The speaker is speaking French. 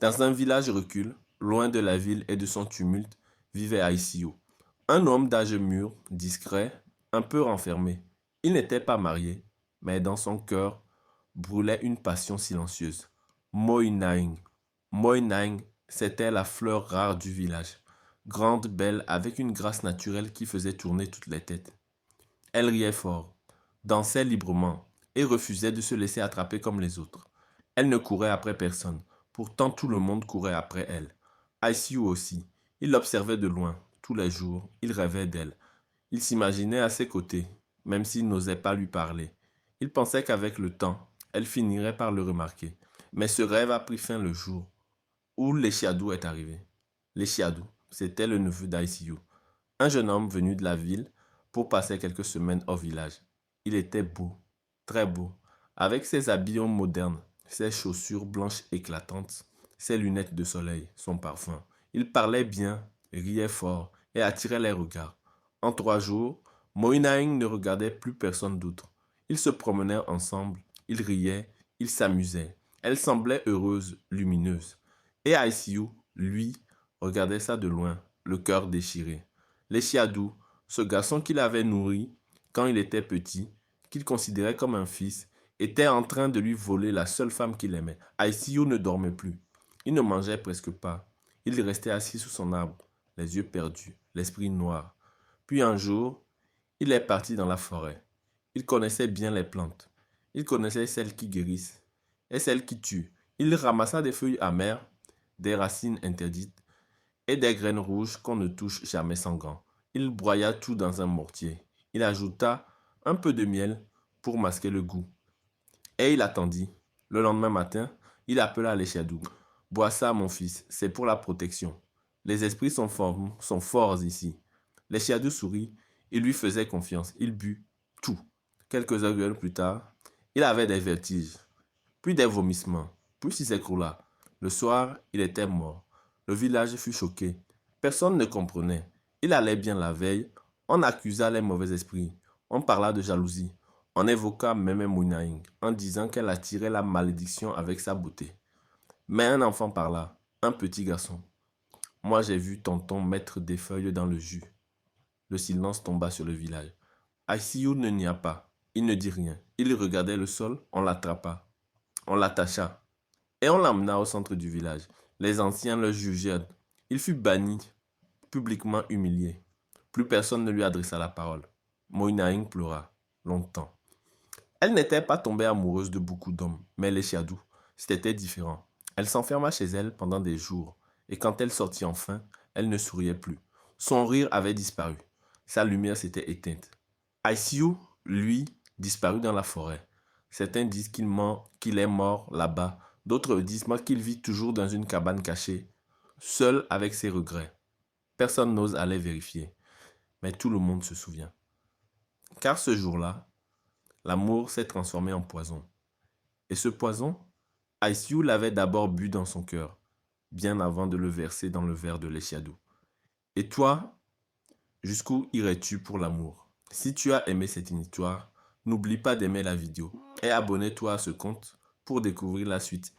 Dans un village recul, loin de la ville et de son tumulte, vivait ICU. Un homme d'âge mûr, discret, un peu renfermé. Il n'était pas marié, mais dans son cœur brûlait une passion silencieuse. Moinaing. Moinaing, c'était la fleur rare du village. Grande, belle, avec une grâce naturelle qui faisait tourner toutes les têtes. Elle riait fort, dansait librement et refusait de se laisser attraper comme les autres. Elle ne courait après personne, pourtant tout le monde courait après elle. ICU aussi, il l'observait de loin, tous les jours, il rêvait d'elle. Il s'imaginait à ses côtés, même s'il n'osait pas lui parler. Il pensait qu'avec le temps, elle finirait par le remarquer. Mais ce rêve a pris fin le jour où Leshiadou est arrivé. Leshiadou, c'était le neveu d'ICU, un jeune homme venu de la ville pour passer quelques semaines au village. Il était beau, très beau, avec ses habits modernes, ses chaussures blanches éclatantes, ses lunettes de soleil, son parfum. Il parlait bien, riait fort et attirait les regards. En 3 jours, Moinaing ne regardait plus personne d'autre. Ils se promenaient ensemble, ils riaient, ils s'amusaient. Elle semblait heureuse, lumineuse. Et ICU, lui, regardait ça de loin, le cœur déchiré. Leshiadou, ce garçon qu'il avait nourri quand il était petit, qu'il considérait comme un fils, était en train de lui voler la seule femme qu'il aimait. ICU ne dormait plus. Il ne mangeait presque pas. Il restait assis sous son arbre, les yeux perdus, l'esprit noir. Puis un jour, il est parti dans la forêt. Il connaissait bien les plantes. Il connaissait celles qui guérissent et celles qui tuent. Il ramassa des feuilles amères, des racines interdites et des graines rouges qu'on ne touche jamais sans gants. Il broya tout dans un mortier. Il ajouta un peu de miel pour masquer le goût. Et il attendit. Le lendemain matin, il appela Leshiadou. Bois ça, mon fils, c'est pour la protection. Les esprits sont forts ici. Leshiadou sourit. Il lui faisait confiance. Il but tout. Quelques heures plus tard, il avait des vertiges, puis des vomissements, puis il s'écroula. Le soir, il était mort. Le village fut choqué. Personne ne comprenait. Il allait bien la veille. On accusa les mauvais esprits. On parla de jalousie. On évoqua Meme Mounaing en disant qu'elle attirait la malédiction avec sa beauté. Mais un enfant parla, un petit garçon. Moi j'ai vu tonton mettre des feuilles dans le jus. Le silence tomba sur le village. ICU ne nia pas. Il ne dit rien. Il regardait le sol. On l'attrapa. On l'attacha. Et on l'emmena au centre du village. Les anciens le jugèrent. Il fut banni, publiquement humilié. Plus personne ne lui adressa la parole. Moinaing pleura, longtemps. Elle n'était pas tombée amoureuse de beaucoup d'hommes, mais Leshiadou, c'était différent. Elle s'enferma chez elle pendant des jours, et quand elle sortit enfin, elle ne souriait plus. Son rire avait disparu. Sa lumière s'était éteinte. ICU, lui, disparut dans la forêt. Certains disent qu'il est mort là-bas. D'autres disent qu'il vit toujours dans une cabane cachée, seul avec ses regrets. Personne n'ose aller vérifier, mais tout le monde se souvient. Car ce jour-là, l'amour s'est transformé en poison. Et ce poison, ICU l'avait d'abord bu dans son cœur, bien avant de le verser dans le verre de Leshiadou. Et toi, jusqu'où irais-tu pour l'amour? Si tu as aimé cette histoire, n'oublie pas d'aimer la vidéo et abonne-toi à ce compte pour découvrir la suite.